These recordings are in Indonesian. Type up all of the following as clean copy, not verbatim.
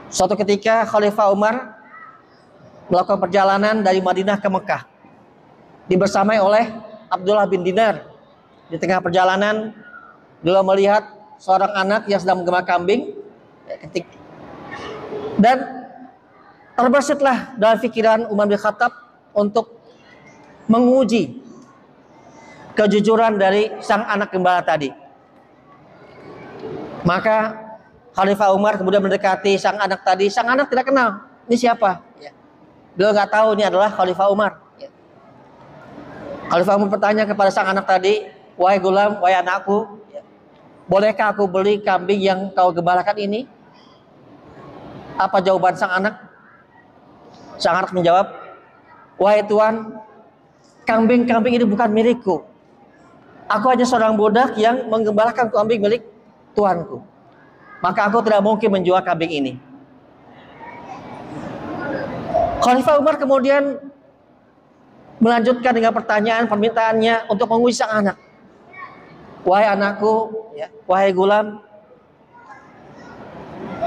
Suatu ketika Khalifah Umar melakukan perjalanan dari Madinah ke Mekah, dibersamai oleh Abdullah bin Dinar. Di tengah perjalanan, beliau melihat seorang anak yang sedang menggembala kambing, dan terbesitlah dalam pikiran Umar bin Khattab untuk menguji kejujuran dari sang anak gembala tadi. Maka Khalifah Umar kemudian mendekati sang anak tadi. Sang anak tidak kenal, ini siapa? Beliau nggak tahu ini adalah Khalifah Umar. Khalifah Umar bertanya kepada sang anak tadi, wahai gulam, wahai anakku, bolehkah aku beli kambing yang kau gembalakan ini? Apa jawaban sang anak? Sang anak menjawab, wahai tuan, kambing-kambing ini bukan milikku. Aku hanya seorang budak yang menggembalakan kambing milik tuanku. Maka aku tidak mungkin menjual kambing ini. Khalifah Umar kemudian melanjutkan dengan permintaannya untuk menguji sang anak. Wahai anakku, wahai gulam,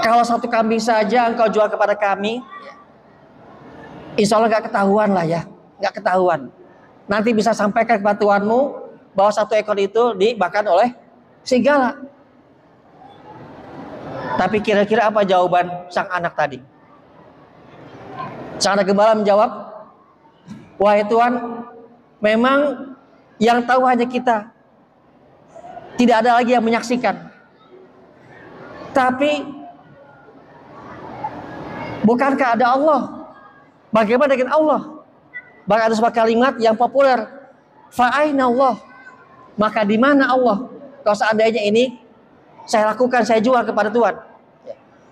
kalau satu kambing saja engkau jual kepada kami, insya Allah gak ketahuan lah ya, gak ketahuan. Nanti bisa sampaikan kepada tuanmu bahwa satu ekor itu dimakan oleh serigala. Tapi kira-kira apa jawaban sang anak tadi? Sang anak gembala menjawab, wahai tuan, memang yang tahu hanya kita. Tidak ada lagi yang menyaksikan. Tapi bukankah ada Allah? Bagaimana dengan Allah? Bahkan ada sebuah kalimat yang populer, fa'aina Allah. Maka di mana Allah? Kalau seandainya ini saya lakukan, saya jual kepada Tuhan.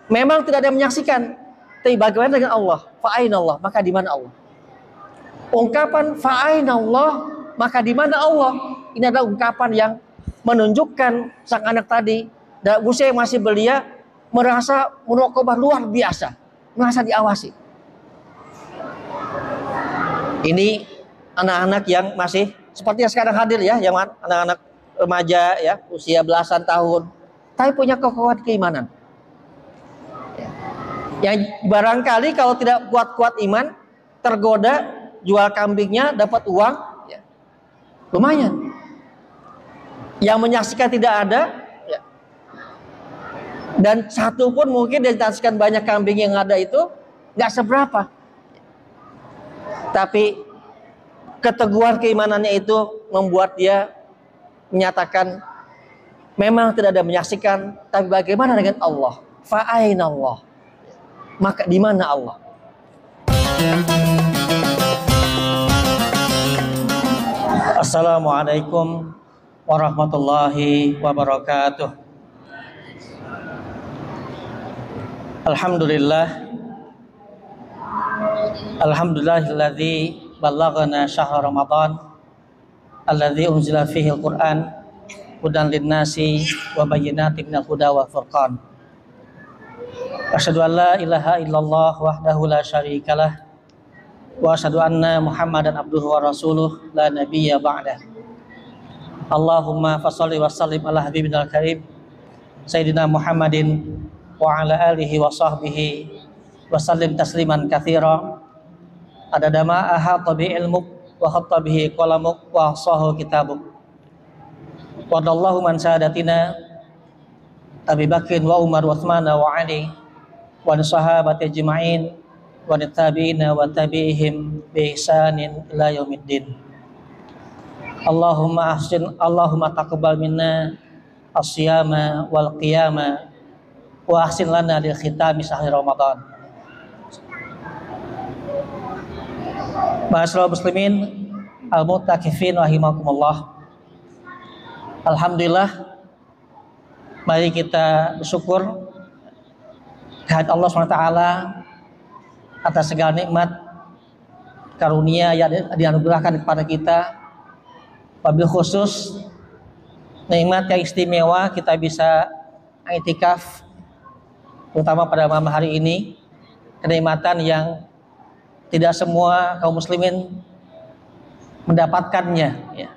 Memang tidak ada yang menyaksikan. Tapi bagaimana dengan Allah? Fa'aina Allah. Maka di mana Allah? Ungkapan fa'aina Allah, maka di mana Allah? Ini adalah ungkapan yang menunjukkan sang anak tadi dan usia yang masih belia merasa muraqabah luar biasa, merasa diawasi. Ini anak-anak yang masih seperti yang sekarang hadir ya, yang anak-anak remaja ya, usia belasan tahun, tapi punya kekuatan keimanan. Yang barangkali kalau tidak kuat-kuat iman, tergoda jual kambingnya dapat uang, ya, lumayan. Yang menyaksikan tidak ada, ya. Dan satu pun mungkin dia menyaksikan banyak kambing yang ada itu nggak seberapa. Tapi keteguhan keimanannya itu membuat dia menyatakan memang tidak ada menyaksikan, tapi bagaimana dengan Allah? Fa'aina Allah. Maka di mana Allah? Assalamualaikum warahmatullahi wabarakatuh. Alhamdulillahilladzi ballaghana syahr Ramadan alladzi unzila fihi al-Qur'an hudan lin-nasi wa bayyinatin minal huda wal furqan. Asyhadu an la ilaha illallah wahdahu la syarikalah wa asyhadu anna Muhammadan abduhu wa rasuluh la nabiyya ba'dah. Allahumma fasholli wa sallim ala habibinal karim sayyidina Muhammadin wa ala alihi wa sahbihi wa sallim tasliman katsira adada ma ahata bi ilmuk wa khatta bihi qalamuk wa ahsahu kitabuk. Wadallahu man sadatina Abi Bakrin wa Umar wa Utsman wa Ali wa sahabati ajma'in wa tabi'ina wa tabi'ihim bi ihsanin ila yaumiddin. Allahumma taqabbal minna as-siyama wal qiyama wa ahsin lana lil khitami syahr Ramadan. Ma'asyiral muslimin al-mu'takifin rahimakumullah. Alhamdulillah, mari kita bersyukur kehadirat Allah SWT atas segala nikmat karunia yang dianugerahkan kepada kita. Wabil khusus nikmat yang istimewa kita bisa i'tikaf, terutama pada malam hari ini, kenikmatan yang tidak semua kaum muslimin mendapatkannya, ya.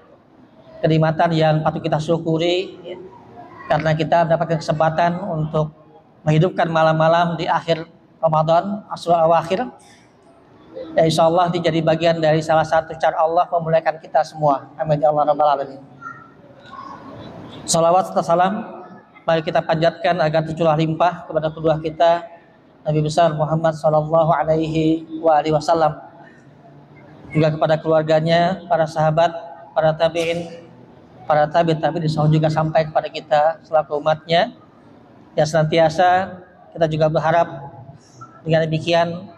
Kenikmatan yang patut kita syukuri, ya. Karena kita mendapatkan kesempatan untuk menghidupkan malam-malam di akhir Ramadan, Asrul Awakhir. Ya insyaallah dijadi bagian dari salah satu cara Allah memuliakan kita semua. Amin ya Allah rabbal alamin. Salawat serta salam mari kita panjatkan agar tercurah limpah kepada kedua kita Nabi besar Muhammad sallallahu alaihi wasallam, juga kepada keluarganya, para sahabat, para tabi'in, para tabi'in juga sampai kepada kita selaku umatnya. Ya senantiasa kita juga berharap dengan demikian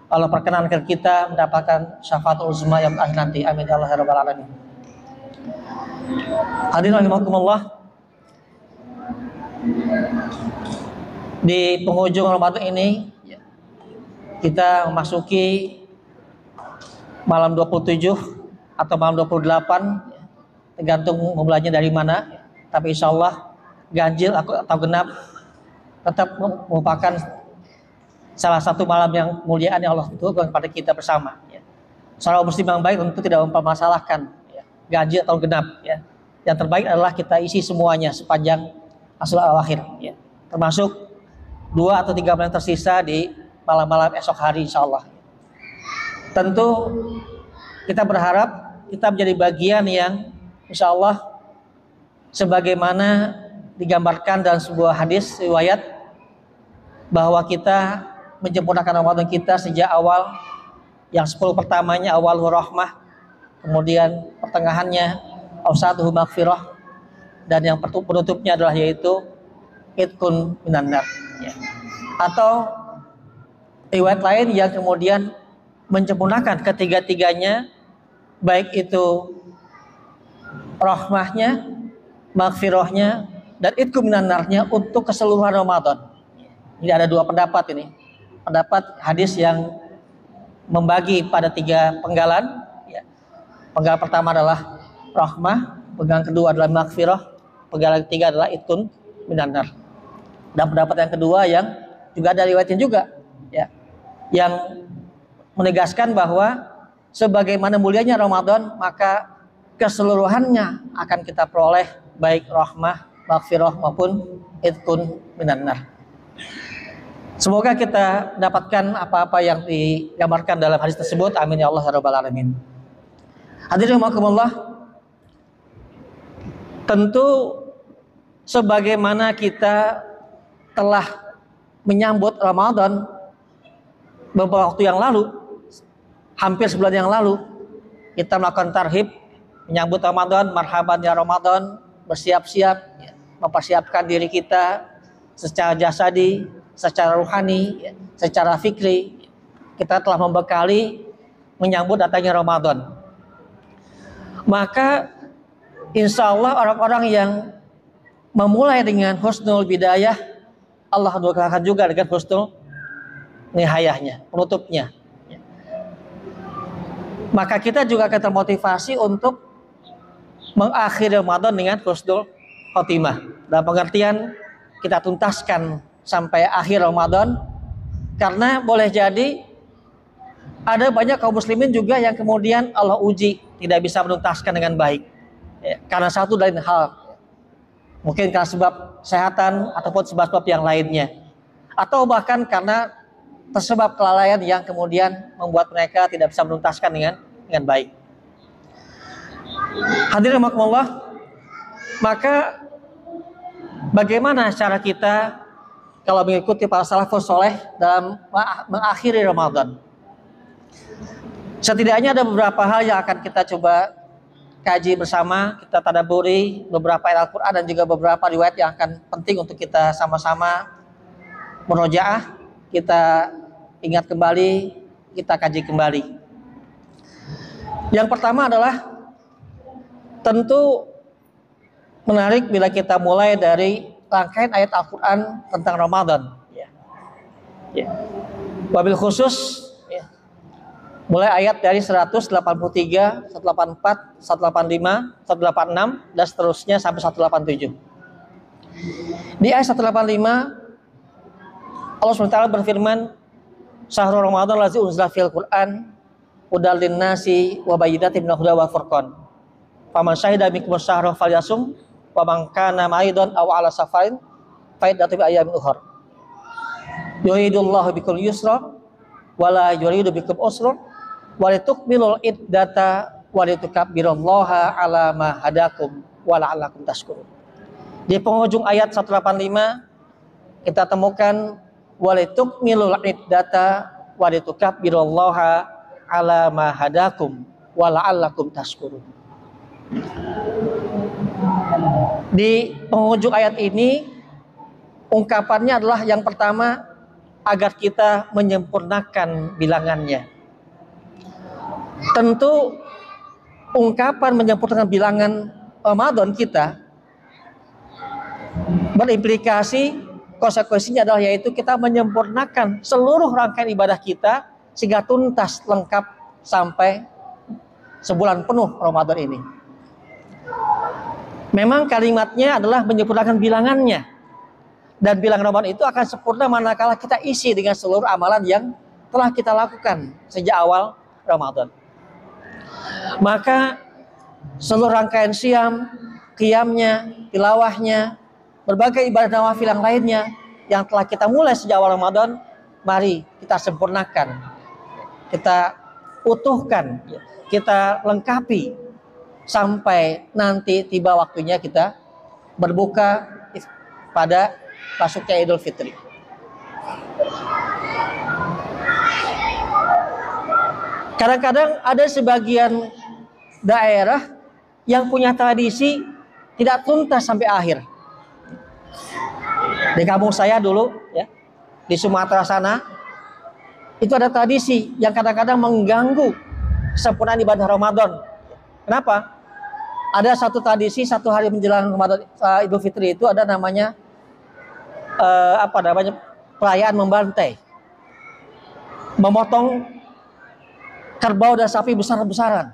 Allah perkenankan kita mendapatkan syafaatul uzma yang akhir nanti. Amin ya Allah rabbal alamin. Hadirin rahimakumullah. Di penghujung Ramadan ini kita memasuki malam 27 atau malam 28, tergantung memulainya dari mana. Tapi insya Allah ganjil atau genap tetap merupakan salah satu malam yang muliaan yang Allah tentukan kepada kita bersama. Seorang muslim yang baik tentu tidak mempermasalahkan ganjil atau genap. Yang terbaik adalah kita isi semuanya sepanjang Asrul Awakhir, termasuk 2 atau 3 malam tersisa di malam-malam esok hari insya Allah. Tentu kita berharap kita menjadi bagian yang insya Allah sebagaimana digambarkan dalam sebuah hadis riwayat bahwa kita menyempurnakan Ramadan kita sejak awal, yang 10 pertamanya awal rahmah, kemudian pertengahannya awsatuhu maghfirah, dan yang penutupnya adalah yaitu itqun minan nar. Atau riwayat lain yang kemudian menyempurnakan ketiga-tiganya, baik itu rahmahnya, maghfirahnya, dan itqun minan narnya untuk keseluruhan Ramadan. Jadi ada 2 pendapat ini. Pendapat hadis yang membagi pada 3 penggalan. Penggalan pertama adalah rahmah, penggalan kedua adalah maghfirah, penggalan ketiga adalah itqun minan nar. Dan pendapat yang kedua yang juga ada riwayatnya juga, yang menegaskan bahwa sebagaimana mulianya Ramadan, maka keseluruhannya akan kita peroleh baik rahmah, maghfirah maupun itqun minan nar. Semoga kita dapatkan apa-apa yang digambarkan dalam hadis tersebut. Amin ya Allah rabbal alamin. Hadirin rahimakumullah. Tentu sebagaimana kita telah menyambut Ramadan beberapa waktu yang lalu, hampir sebulan yang lalu, kita melakukan tarhib menyambut Ramadan, marhaban ya Ramadan, bersiap-siap, mempersiapkan diri kita secara jasadi, secara ruhani, secara fikri. Kita telah membekali menyambut datangnya Ramadan. Maka insya Allah orang-orang yang memulai dengan husnul bidayah, Allah doakan juga dengan husnul nihayahnya, penutupnya. Maka kita juga akan termotivasi untuk mengakhiri Ramadan dengan husnul khotimah. Dalam pengertian kita tuntaskan sampai akhir Ramadan, karena boleh jadi ada banyak kaum muslimin juga yang kemudian Allah uji tidak bisa menuntaskan dengan baik, karena satu lain hal, mungkin karena sebab kesehatan ataupun sebab-sebab yang lainnya, atau bahkan karena tersebab kelalaian yang kemudian membuat mereka tidak bisa menuntaskan dengan baik. Hadirin rahimakumullah, maka bagaimana cara kita kalau mengikuti para salafus soleh dalam mengakhiri Ramadan? Setidaknya ada beberapa hal yang akan kita coba kaji bersama, kita tadaburi beberapa ayat Al-Quran dan juga beberapa riwayat yang akan penting untuk kita sama-sama murojaah, kita ingat kembali, kita kaji kembali. Yang pertama adalah tentu menarik bila kita mulai dari rangkaian ayat Al-Quran tentang Ramadan. Wabil khusus mulai ayat dari 183, 184, 185, 186 dan seterusnya sampai 187. Di ayat 185 Allah SWT berfirman, Syahrul Ramadan lazi unzila fil Qur'an hudal linnasi wa bayyinatin minal huda wal furqan. Faman syahida minkum syahra falyasum wa man kana ma'idan aw ala safarin fa iddatun min ayyamin ukhra. yuridullahu bikum yusra wala yuridu bikum usra walitukmilul iddata walitukabbirullaha ala ma hadakum wala'allakum tashkurun. Di penghujung ayat 185 kita temukan walitukmilul iddata walitukabbirullaha ala ma hadakum wala'allakum tashkurun. Di penghujung ayat ini ungkapannya adalah yang pertama agar kita menyempurnakan bilangannya. Tentu ungkapan menyempurnakan bilangan Ramadan kita berimplikasi konsekuensinya adalah yaitu kita menyempurnakan seluruh rangkaian ibadah kita sehingga tuntas lengkap sampai sebulan penuh Ramadan ini. Memang kalimatnya adalah menyempurnakan bilangannya, dan bilangan Ramadan itu akan sempurna manakala kita isi dengan seluruh amalan yang telah kita lakukan sejak awal Ramadan. Maka seluruh rangkaian siam, qiyamnya, tilawahnya, berbagai ibadah nawafil yang lainnya yang telah kita mulai sejak awal Ramadan, mari kita sempurnakan, kita utuhkan, kita lengkapi sampai nanti tiba waktunya kita berbuka pada masuknya Idul Fitri. Kadang-kadang ada sebagian daerah yang punya tradisi tidak tuntas sampai akhir. Di kampung saya dulu, ya, di Sumatera sana, itu ada tradisi yang kadang-kadang mengganggu kesempurnaan ibadah Ramadan. Kenapa? Ada satu tradisi satu hari menjelang Ramadan Idul Fitri itu ada namanya perayaan membantai, memotong kerbau dan sapi besar-besaran.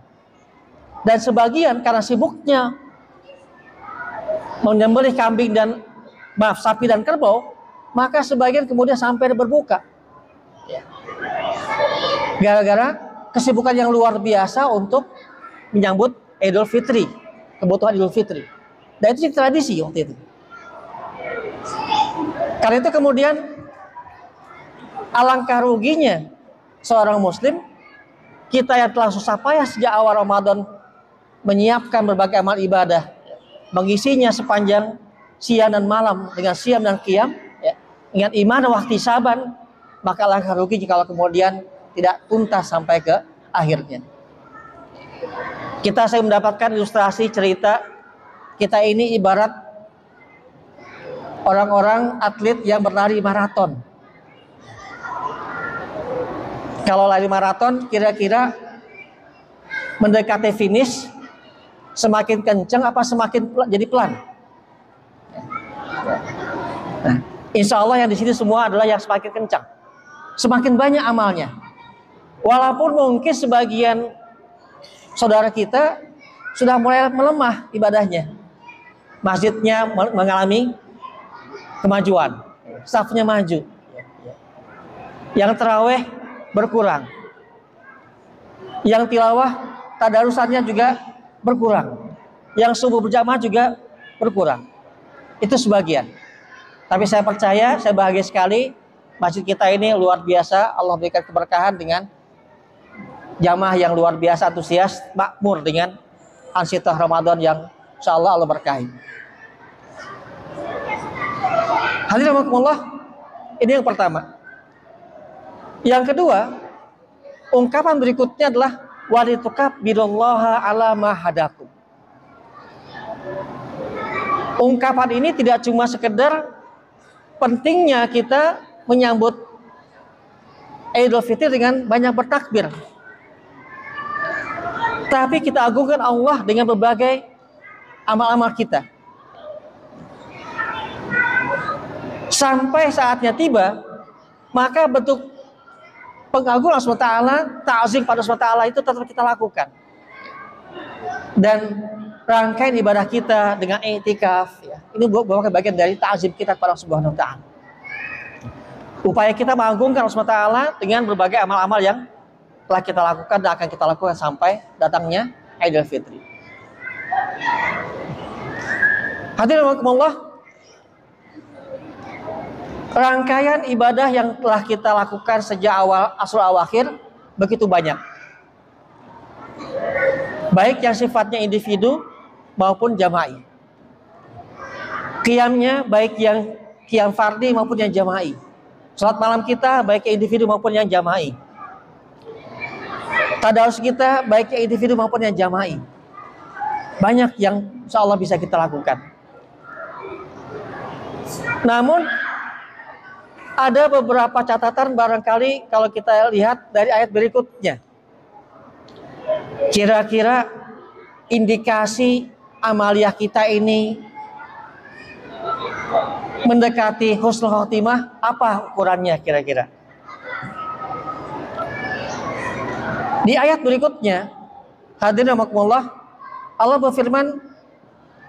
Dan sebagian karena sibuknya menyembelih sapi dan kerbau, maka sebagian kemudian sampai berbuka. Gara-gara kesibukan yang luar biasa untuk menyambut Idul Fitri, kebutuhan Idul Fitri. Dan itu tradisi waktu itu. Karena itu kemudian alangkah ruginya seorang muslim, kita yang telah susah payah sejak awal Ramadan menyiapkan berbagai amal ibadah, mengisinya sepanjang siang dan malam dengan siam dan qiyam, ya, ingat iman waktu saban, maka alangkah rugi jika kemudian tidak tuntas sampai ke akhirnya. Saya mendapatkan ilustrasi cerita kita ini ibarat orang-orang atlet yang berlari maraton. Kalau lari maraton kira-kira mendekati finish semakin kencang apa semakin jadi pelan? Nah, insya Allah yang di sini semua adalah yang semakin kencang, semakin banyak amalnya. Walaupun mungkin sebagian saudara kita sudah mulai melemah ibadahnya, masjidnya mengalami kemajuan, safnya maju, yang tarawih berkurang, yang tilawah tadarusannya juga berkurang, yang subuh berjamaah juga berkurang. Itu sebagian. Tapi saya percaya, saya bahagia sekali masjid kita ini luar biasa. Allah berikan keberkahan dengan jamaah yang luar biasa, antusias, makmur dengan ansitah Ramadan yang insya Allah berkahi. Hadirin rahimakumullah, ini yang pertama. Yang kedua, ungkapan berikutnya adalah walitukabbirullaha ala ma hadakum. Ungkapan ini tidak cuma sekedar pentingnya kita menyambut Idul Fitri dengan banyak bertakbir, tapi kita agungkan Allah dengan berbagai amal-amal kita. Sampai saatnya tiba, maka bentuk pengagungan Allah SWT, ta'zim pada Allah SWT itu tetap kita lakukan. Dan rangkaian ibadah kita dengan i'tikaf, ya, ini merupakan bagian dari ta'zim kita kepada Allah Subhanahu wa taala. Upaya kita mengagungkan Allah SWT dengan berbagai amal-amal yang telah kita lakukan dan akan kita lakukan sampai datangnya Idul Fitri. Hadirin rahimakumullah, rangkaian ibadah yang telah kita lakukan sejak awal asal awakhir begitu banyak. Baik yang sifatnya individu maupun jama'i. Qiyamnya baik yang qiyam fardi maupun yang jama'i. Salat malam kita baik yang individu maupun yang jama'i. Tadarus kita baik yang individu maupun yang jama'i. Banyak yang insyaallah bisa kita lakukan. Namun ada beberapa catatan barangkali kalau kita lihat dari ayat berikutnya. Kira-kira indikasi amaliyah kita ini mendekati husnul khotimah, apa ukurannya kira-kira? Di ayat berikutnya, hadirin rahimakumullah, Allah berfirman,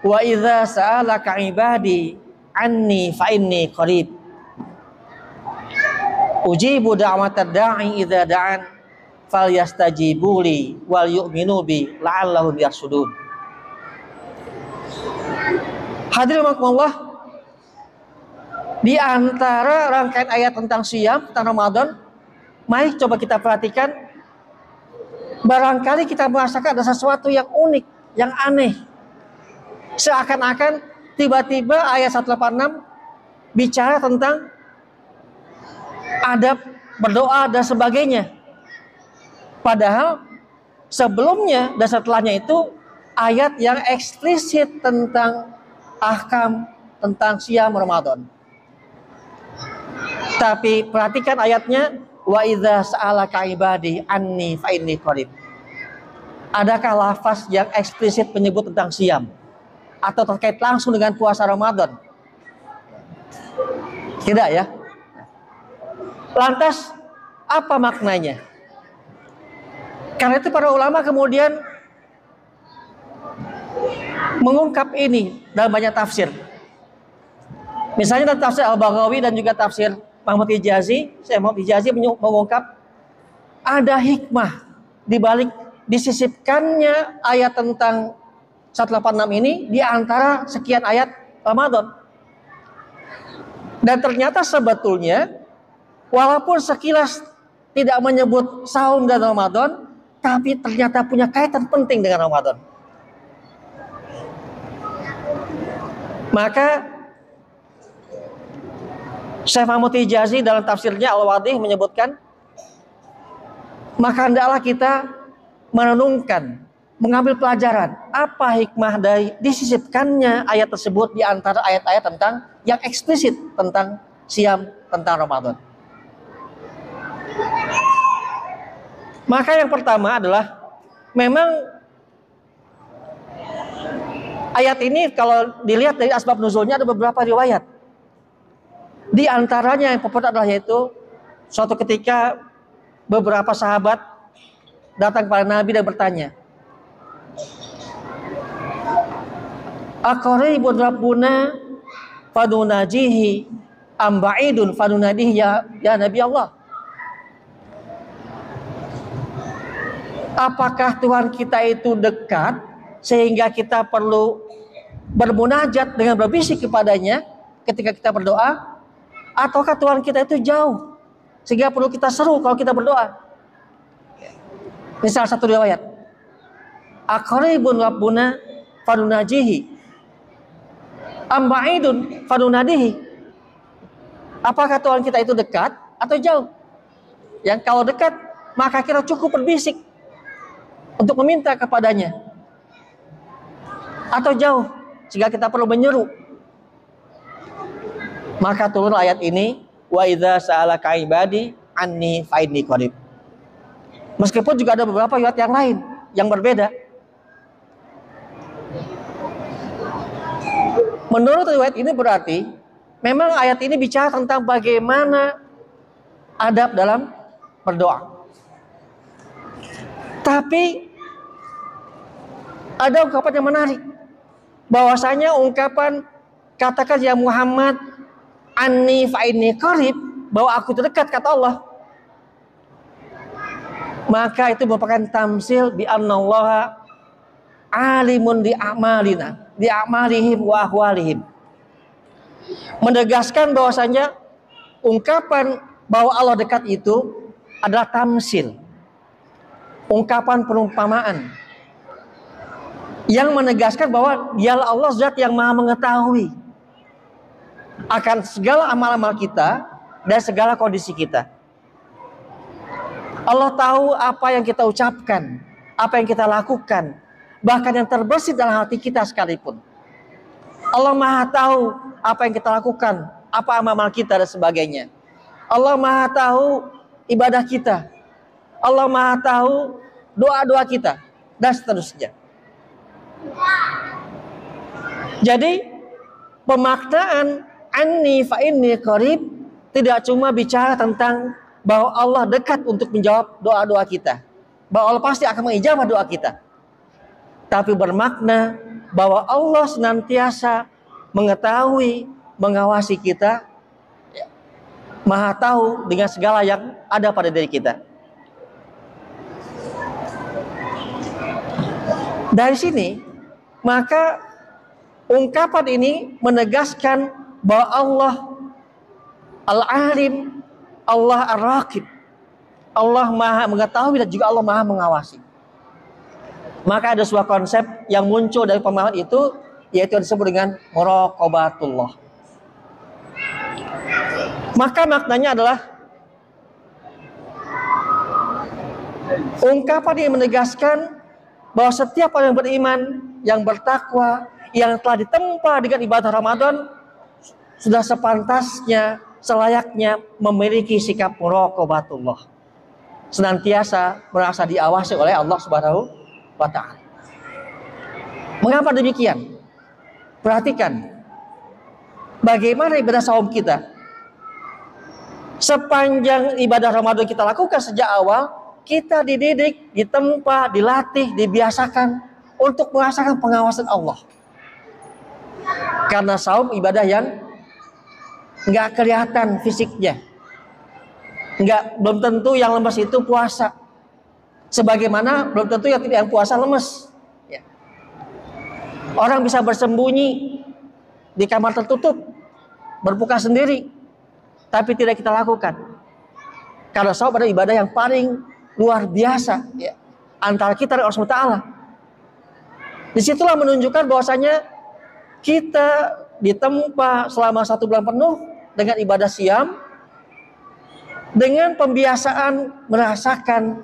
"Wa idza sa'alaka 'ibadi anni fa inni qarib. Ujibu da'watad da'i idza da'an falyastajibu li wal yu'minu bi la'allahum yarsudun." Hadirin rahimakumullah, di antara rangkaian ayat tentang siyam, tentang Ramadan, mari coba kita perhatikan. Barangkali kita merasakan ada sesuatu yang unik, yang aneh. Seakan-akan tiba-tiba ayat 186 bicara tentang adab berdoa dan sebagainya. Padahal sebelumnya dan setelahnya itu ayat yang eksplisit tentang ahkam, tentang siyam Ramadan. Tapi perhatikan ayatnya, wa idza sa'alaka ibadi anni fa inni qarib. Adakah lafaz yang eksplisit menyebut tentang siyam atau terkait langsung dengan puasa Ramadan? Tidak ya. Lantas apa maknanya? Karena itu para ulama kemudian mengungkap ini dalam banyak tafsir. Misalnya dalam tafsir Al-Baghawi dan juga tafsir Muhammad Hijazi, Syekh Muhammad Hijazi mengungkap ada hikmah di balik disisipkannya ayat tentang 186 ini di antara sekian ayat Ramadan. Dan ternyata sebetulnya walaupun sekilas tidak menyebut saum dan Ramadan, tapi ternyata punya kaitan penting dengan Ramadan. Maka Syekh Muhammad Hijazi dalam tafsirnya Al-Wadih menyebutkan, maka hendaklah kita merenungkan, mengambil pelajaran apa hikmah dari disisipkannya ayat tersebut di antara ayat-ayat tentang yang eksplisit tentang siyam, tentang Ramadan. Maka yang pertama adalah memang ayat ini kalau dilihat dari asbab nuzulnya ada beberapa riwayat. Di antaranya yang populer adalah yaitu suatu ketika beberapa sahabat datang kepada Nabi dan bertanya, aqaribun rabbuna fadunajihi am ba'idun fadunadihi ya Nabi Allah. Apakah Tuhan kita itu dekat sehingga kita perlu bermunajat dengan berbisik kepadanya ketika kita berdoa, ataukah Tuhan kita itu jauh sehingga perlu kita seru kalau kita berdoa? Ini salah satu riwayat. Aqaribun rabbuna fadunajihi am ba'idun fadunadihi. Apakah Tuhan kita itu dekat atau jauh? Yang kalau dekat maka kita cukup berbisik untuk meminta kepadanya, atau jauh sehingga kita perlu menyeru. Maka turun ayat ini, wa idza sa'alaka ibadi anni fa inni qarib. Meskipun juga ada beberapa ayat yang lain yang berbeda. Menurut riwayat ini berarti memang ayat ini bicara tentang bagaimana adab dalam berdoa. Tapi ada ungkapan yang menarik, bahwasanya ungkapan katakan ya Muhammad anni fa inni qarib, bahwa aku terdekat kata Allah, maka itu merupakan tamsil bi annallaha alimun di amalina, di amalihim wa ahwalihim. Menegaskan bahwasanya ungkapan bahwa Allah dekat itu adalah tamsil, ungkapan perumpamaan yang menegaskan bahwa Dialah Allah zat yang maha mengetahui akan segala amal-amal kita dan segala kondisi kita. Allah tahu apa yang kita ucapkan, apa yang kita lakukan, bahkan yang terbesit dalam hati kita sekalipun. Allah maha tahu apa yang kita lakukan, apa amal kita dan sebagainya. Allah maha tahu ibadah kita. Allah maha tahu doa-doa kita dan seterusnya. Jadi pemaknaan anni fa inni qarib tidak cuma bicara tentang bahwa Allah dekat untuk menjawab doa-doa kita, bahwa Allah pasti akan mengijabah doa kita, tapi bermakna bahwa Allah senantiasa mengetahui, mengawasi kita, maha tahu dengan segala yang ada pada diri kita. Dari sini, maka ungkapan ini menegaskan bahwa Allah Al-Alim, Allah Ar-Raqib, Allah maha mengetahui dan juga Allah maha mengawasi. Maka ada sebuah konsep yang muncul dari pemahaman itu, yaitu yang disebut dengan muraqabatullah. Maka maknanya adalah ungkapan yang menegaskan bahwa setiap orang yang beriman, yang bertakwa, yang telah ditempa dengan ibadah Ramadan, sudah sepantasnya, selayaknya memiliki sikap muraqabatullah, senantiasa merasa diawasi oleh Allah Subhanahu wa ta'ala. Mengapa demikian? Perhatikan bagaimana ibadah saum kita. Sepanjang ibadah Ramadan kita lakukan sejak awal, kita dididik, ditempa, dilatih, dibiasakan untuk merasakan pengawasan Allah. Karena saum ibadah yang nggak kelihatan fisiknya, belum tentu yang lemes itu puasa, sebagaimana belum tentu yang puasa lemes. Ya. Orang bisa bersembunyi di kamar tertutup, berbuka sendiri, tapi tidak kita lakukan. Karena saum adalah ibadah yang paling luar biasa, ya, antara kita dan Allah SWT. Disitulah menunjukkan bahwasanya kita ditempa selama 1 bulan penuh dengan ibadah siam, dengan pembiasaan merasakan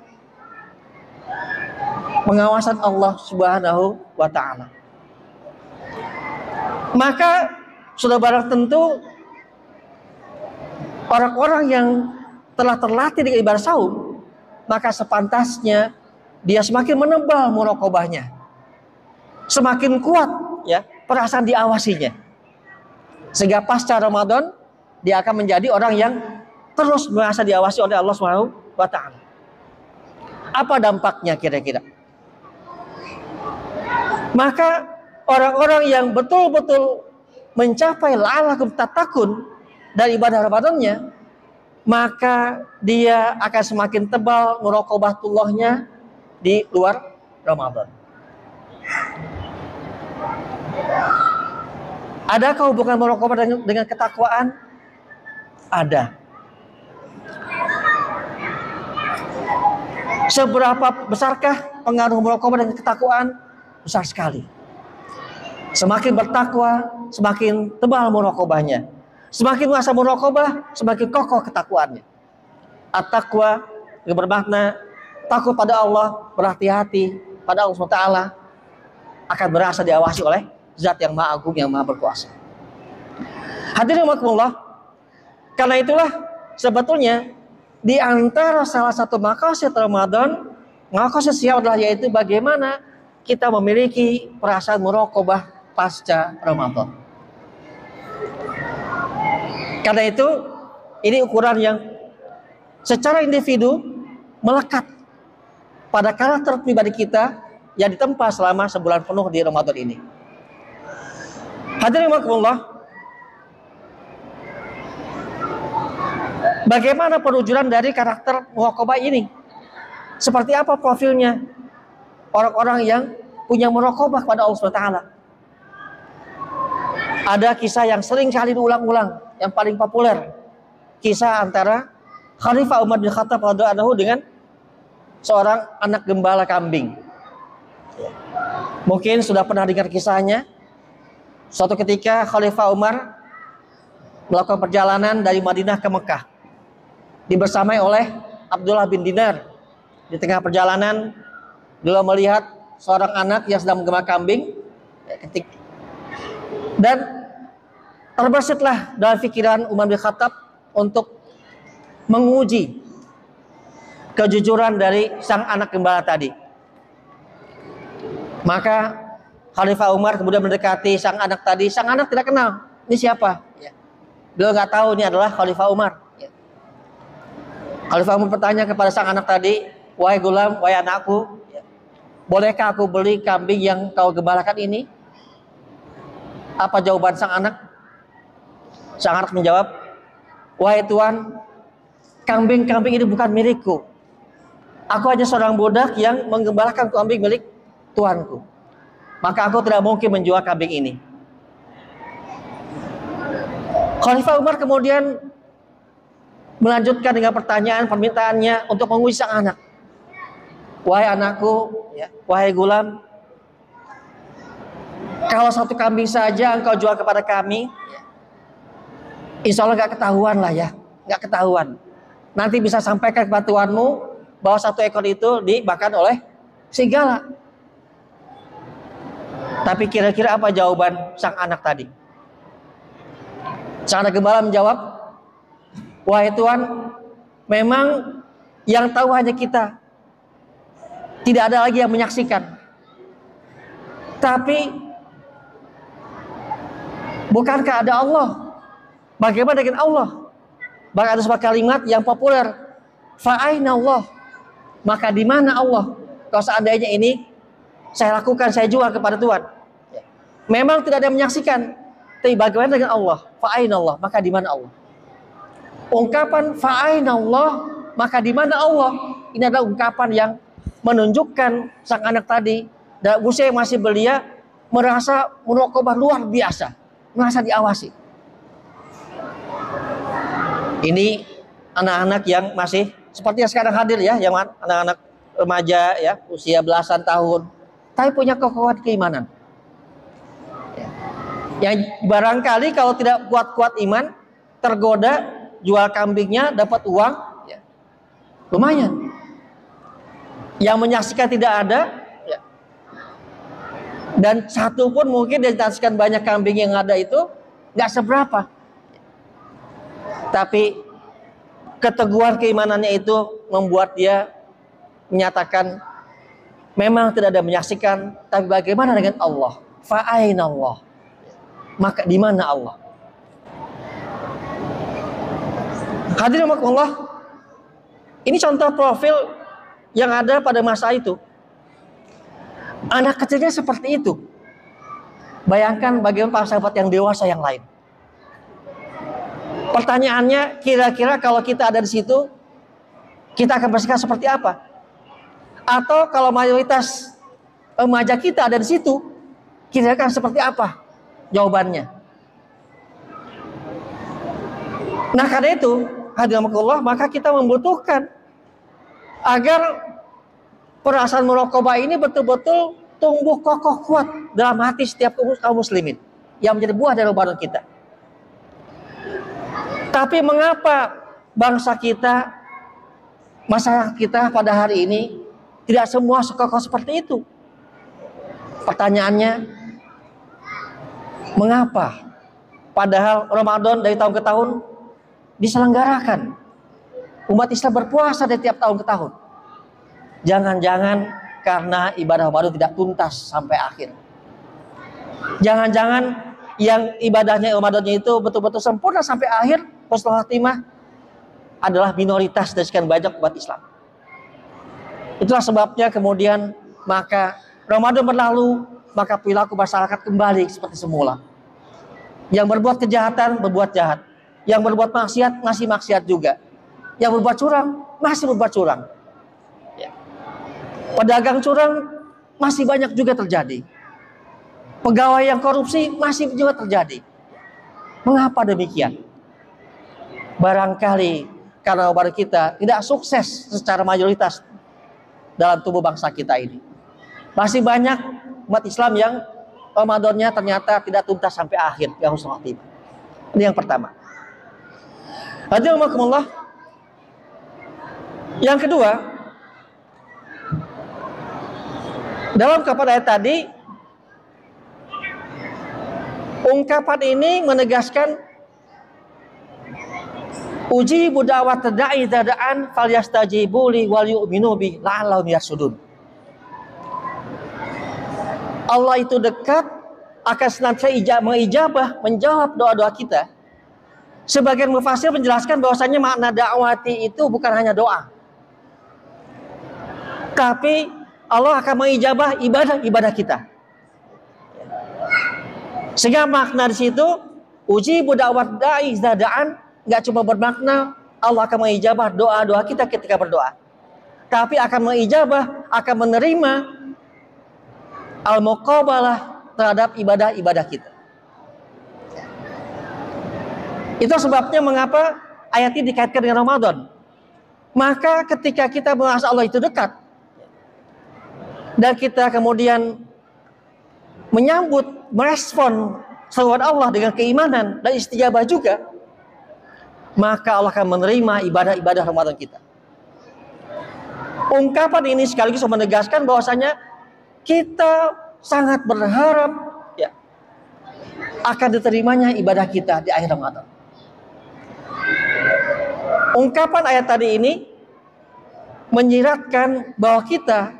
pengawasan Allah Subhanahu wa ta'ala. Maka sudah barang tentu orang-orang yang telah terlatih dengan ibadah saum, maka sepantasnya dia semakin menebal muraqabahnya, semakin kuat ya perasaan diawasinya, sehingga pasca Ramadan dia akan menjadi orang yang terus merasa diawasi oleh Allah Subhanahu wa ta'ala. Apa dampaknya kira-kira? Maka orang-orang yang betul-betul mencapai la'allakum tattaqun dari ibadah Ramadannya, maka dia akan semakin tebal muraqabatullahnya di luar Ramadan. Adakah hubungan muraqabah dengan ketakwaan? Ada. Seberapa besarkah pengaruh muraqabah dengan ketakwaan? Besar sekali. Semakin bertakwa, semakin tebal muraqabahnya. Semakin merasa muraqabah, semakin kokoh ketakwaannya. At-taqwa yang bermakna takut pada Allah, berhati-hati pada Allah SWT, akan merasa diawasi oleh Zat yang Maha Agung, yang Maha Berkuasa. Hadirin rahimakumullah, karena itulah sebetulnya di antara salah satu maqasid Ramadan, maqasid siam adalah yaitu bagaimana kita memiliki perasaan muraqabah pasca Ramadan. Karena itu, ini ukuran yang secara individu melekat pada karakter pribadi kita yang ditempa selama sebulan penuh di Ramadan ini. Hadirin rahimakumullah, bagaimana perwujudan dari karakter muraqabah ini? Seperti apa profilnya orang-orang yang punya muraqabah kepada Allah SWT? Ada kisah yang sering kali diulang-ulang, yang paling populer, kisah antara Khalifah Umar bin Khattab radhiyallahu anhu dengan seorang anak gembala kambing. Mungkin sudah pernah dengar kisahnya. Suatu ketika Khalifah Umar melakukan perjalanan dari Madinah ke Mekah, dibersamai oleh Abdullah bin Dinar. Di tengah perjalanan, beliau melihat seorang anak yang sedang menggembala kambing, dan terbesitlah dalam pikiran Umar bin Khattab untuk menguji kejujuran dari sang anak gembala tadi. Maka Khalifah Umar kemudian mendekati sang anak tadi. Sang anak tidak kenal, ini siapa? Beliau nggak tahu ini adalah Khalifah Umar. Khalifah Umar bertanya kepada sang anak tadi, wahai gulam, wahai anakku, bolehkah aku beli kambing yang kau gembalakan ini? Apa jawaban sang anak? Sang anak menjawab, wahai tuan, kambing-kambing ini bukan milikku. Aku hanya seorang budak yang menggembalakan kambing milik tuanku. Maka aku tidak mungkin menjual kambing ini. Khalifah Umar kemudian melanjutkan dengan permintaannya untuk menguji sang anak. Wahai anakku, wahai gulam, kalau satu kambing saja engkau jual kepada kami, insya Allah gak ketahuan lah ya, gak ketahuan. Nanti bisa sampaikan kepada tuanmu bahwa satu ekor itu dimakan oleh serigala. Tapi kira-kira apa jawaban sang anak tadi? Sang anak gembala menjawab, wahai tuan, memang yang tahu hanya kita, tidak ada lagi yang menyaksikan. Tapi bukankah ada Allah? Bagaimana dengan Allah? Bahkan ada sebuah kalimat yang populer, fa'aina Allah, maka di mana Allah? Kalau seandainya ini saya lakukan, saya jual kepada Tuhan, memang tidak ada yang menyaksikan. Tapi bagaimana dengan Allah? Fa'aina Allah, maka di mana Allah? Ungkapan fa'aina Allah, maka di mana Allah? Ini adalah ungkapan yang menunjukkan sang anak tadi dan usia yang masih belia merasa muraqabah luar biasa, merasa diawasi. Ini anak-anak yang masih seperti yang sekarang hadir ya, yang anak-anak remaja ya, usia belasan tahun, tapi punya kekuatan keimanan. Yang barangkali kalau tidak kuat-kuat iman, tergoda jual kambingnya dapat uang, lumayan. Yang menyaksikan tidak ada, dan satu pun mungkin dia saksikan banyak kambing yang ada itu nggak seberapa. Tapi keteguhan keimanannya itu membuat dia menyatakan memang tidak ada menyaksikan, tapi bagaimana dengan Allah? Fa'aina Allah, maka di mana Allah? Hadirin Allah, ini contoh profil yang ada pada masa itu. Anak kecilnya seperti itu. Bayangkan bagaimana para sahabat yang dewasa yang lain. Pertanyaannya, kira-kira kalau kita ada di situ, kita akan bersikap seperti apa? Atau kalau mayoritas remaja kita ada di situ, kira-kira akan seperti apa jawabannya? Nah, karena itu, hadirin Allah, maka kita membutuhkan agar perasaan muraqabah ini betul-betul tumbuh kokoh kuat dalam hati setiap kaum muslimin yang menjadi buah dari Ramadan kita. Tapi mengapa bangsa kita, masyarakat kita pada hari ini tidak semua sekokoh seperti itu? Pertanyaannya, mengapa? Padahal Ramadan dari tahun ke tahun diselenggarakan. Umat Islam berpuasa dari tiap tahun ke tahun. Jangan-jangan karena ibadah Ramadan tidak tuntas sampai akhir. Jangan-jangan yang ibadahnya Ramadannya itu betul-betul sempurna sampai akhir, husnul khatimah, adalah minoritas dari sekian banyak umat Islam. Itulah sebabnya kemudian maka Ramadan berlalu, maka perilaku masyarakat kembali seperti semula. Yang berbuat kejahatan berbuat jahat, yang berbuat maksiat masih maksiat juga, yang berbuat curang masih berbuat curang. Pedagang curang masih banyak juga terjadi. Pegawai yang korupsi masih juga terjadi. Mengapa demikian? barangkali karena ibadah kita tidak sukses secara mayoritas dalam tubuh bangsa kita ini. Masih banyak umat Islam yang Ramadannya ternyata tidak tuntas sampai akhir, yang husnul khotimah. Ini yang pertama. Hadirin yang kedua, dalam ungkapan ayat tadi, ungkapan ini menegaskan uji budawat tadai dadaan falyastajibu li wal yu'minu bi la'allahum yarsudun. Allah itu dekat, akan senantiasa mengijabah, menjawab doa-doa kita. Sebagian mufassir menjelaskan bahwasanya makna dakwati itu bukan hanya doa, tapi Allah akan mengijabah ibadah kita. Sehingga makna di situ uji budawat da'i zadaan nggak cuma bermakna Allah akan mengijabah doa-doa kita ketika berdoa, tapi akan mengijabah, akan menerima al-muqabalah terhadap ibadah-ibadah kita. Itu sebabnya mengapa ayat ini dikaitkan dengan Ramadan. Maka ketika kita merasa Allah itu dekat dan kita kemudian menyambut, merespon seruan Allah dengan keimanan dan istijabah juga, maka Allah akan menerima ibadah-ibadah Ramadan kita. Ungkapan ini sekaligus menegaskan bahwasanya kita sangat berharap ya, akan diterimanya ibadah kita di akhir Ramadan. Ungkapan ayat tadi ini menyiratkan bahwa kita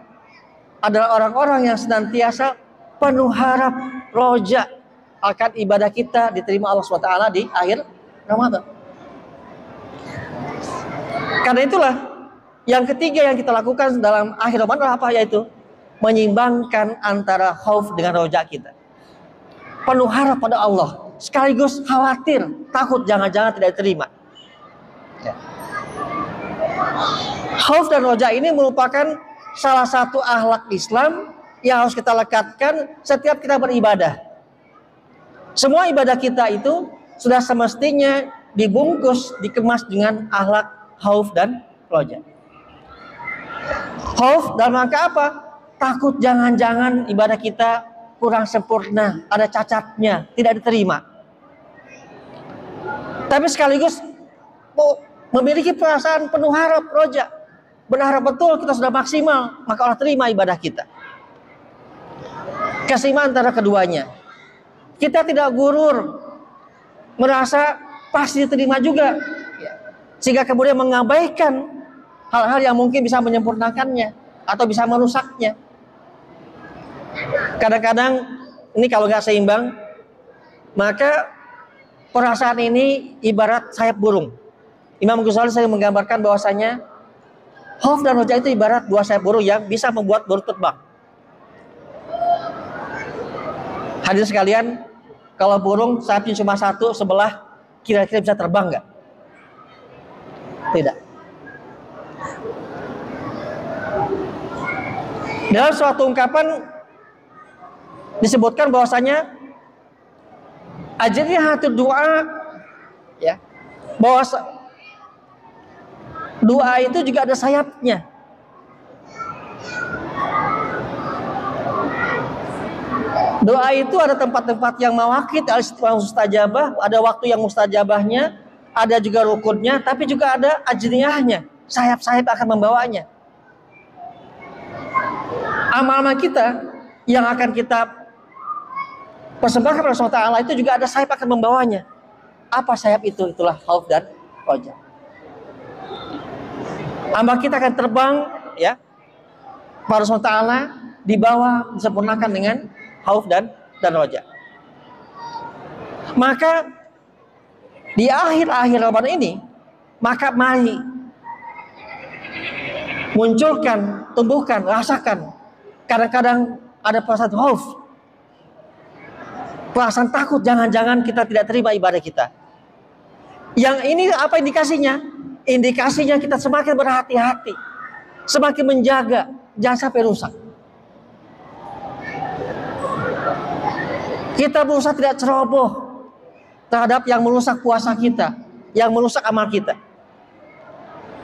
adalah orang-orang yang senantiasa penuh harap, roja akan ibadah kita diterima Allah SWT di akhir Ramadan. Karena itulah yang ketiga yang kita lakukan dalam akhir Ramadan apa? Yaitu menyimbangkan antara khauf dengan roja kita. Penuh harap pada Allah, sekaligus khawatir, takut jangan-jangan tidak diterima. Ya. Khauf dan roja ini merupakan salah satu akhlak Islam yang harus kita lekatkan setiap kita beribadah. Semua ibadah kita itu sudah semestinya dibungkus, dikemas dengan akhlak khauf dan roja. Khauf dalam rangka apa? Takut jangan-jangan ibadah kita kurang sempurna, ada cacatnya, tidak diterima. Tapi sekaligus memiliki perasaan penuh harap, roja, berharap betul kita sudah maksimal, maka Allah terima ibadah kita. Keseimbangan antara keduanya. Kita tidak gurur, merasa pasti diterima juga, sehingga kemudian mengabaikan hal-hal yang mungkin bisa menyempurnakannya atau bisa merusaknya. Kadang-kadang ini kalau nggak seimbang, maka perasaan ini ibarat sayap burung. Imam Ghazali sering menggambarkan bahwasanya khauf dan roja itu ibarat dua sayap burung yang bisa membuat burung terbang. Hadirin sekalian, kalau burung sayapnya cuma satu sebelah, kira-kira bisa terbang nggak? Tidak. Dalam suatu ungkapan disebutkan bahwasanya ajrihatud doa, ya, bahwa doa itu juga ada sayapnya. Doa itu ada tempat-tempat yang mawaqit mustajabah, ada waktu yang mustajabahnya, ada juga rukunnya, tapi juga ada ajniyahnya, sayap-sayap akan membawanya. Amal-amal kita yang akan kita persembahkan kepada Allah Ta'ala itu juga ada sayap akan membawanya. Apa sayap itu? Itulah khauf dan roja. Amal kita akan terbang, ya, kepada Allah Ta'ala, dibawa, disempurnakan dengan khauf dan roja. Maka di akhir-akhir Ramadan ini, maka mari munculkan, tumbuhkan, rasakan. Kadang-kadang ada perasaan khauf, perasaan takut jangan-jangan kita tidak terima ibadah kita. Yang ini apa indikasinya? Indikasinya kita semakin berhati-hati, semakin menjaga, jangan sampai rusak. Kita berusaha tidak ceroboh terhadap yang merusak puasa kita, yang merusak amal kita.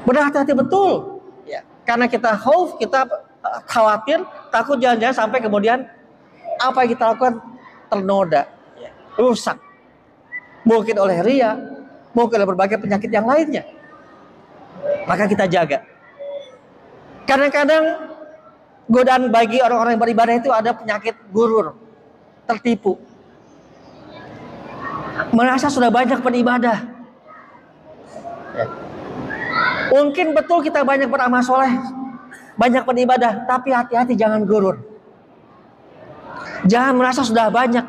Berhati-hati betul, ya. Karena kita khauf, kita khawatir, takut jangan-jangan sampai kemudian apa yang kita lakukan ternoda, ya, rusak. Mungkin oleh ria, mungkin oleh berbagai penyakit yang lainnya. Maka kita jaga. Kadang-kadang godaan bagi orang-orang yang beribadah itu ada penyakit gurur, tertipu. Merasa sudah banyak beribadah. Ya. Mungkin betul kita banyak beramal soleh, banyak beribadah, tapi hati-hati jangan gurur. Jangan merasa sudah banyak,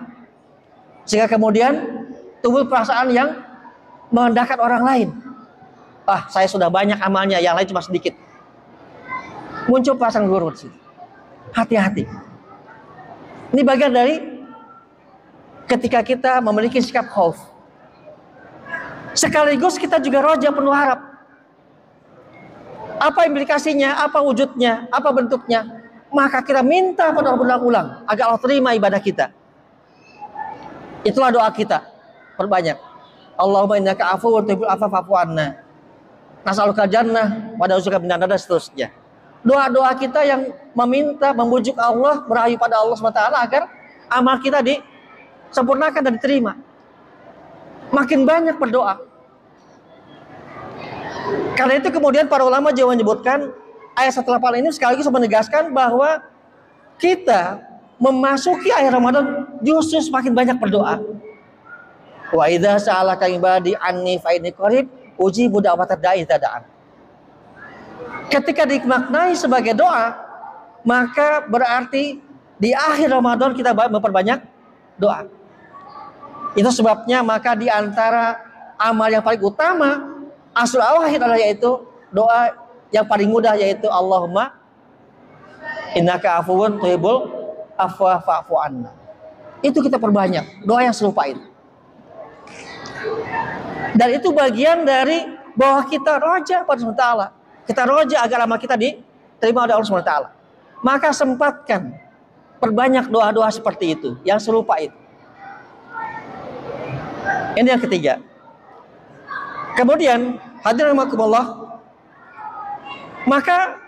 sehingga kemudian timbul perasaan yang merendahkan orang lain. Ah, saya sudah banyak amalnya, yang lain cuma sedikit. Muncul perasaan gurur sih. Hati-hati. Ini bagian dari ketika kita memiliki sikap khauf. Sekaligus kita juga roja penuh harap. Apa implikasinya, apa wujudnya, apa bentuknya, maka kita minta pada Allah berulang-ulang agar Allah terima ibadah kita. Itulah doa kita. Perbanyak. Allahumma innaka afuwwun tuhibbul afwa fa'fu anna. Nas'aluka jannah wa na'udzubika minan nar dan seterusnya. Doa-doa kita yang meminta, membujuk Allah, merayu pada Allah SWT agar amal kita disempurnakan dan diterima. Makin banyak berdoa. Karena itu kemudian para ulama juga menyebutkan ayat 108 ini sekaligus menegaskan bahwa kita memasuki akhir Ramadan justru semakin banyak berdoa. Wa idza sa'alaka ibadi anni fa inni qarib ujibu da'watad da'i idza da'an. Ketika dimaknai sebagai doa, maka berarti di akhir Ramadan kita memperbanyak doa. Itu sebabnya maka di antara amal yang paling utama asul awahid adalah yaitu doa yang paling mudah yaitu Allahumma innaka afuwun tuhibbul afwa fa'fu anna. Itu kita perbanyak doa yang serupa itu. Dan itu bagian dari bahwa kita roja pada SWT. Kita roja agar amal kita diterima oleh Allah SWT. Maka sempatkan perbanyak doa-doa seperti itu yang serupa itu. Ini yang ketiga. Kemudian hadirin rahimakumullah, maka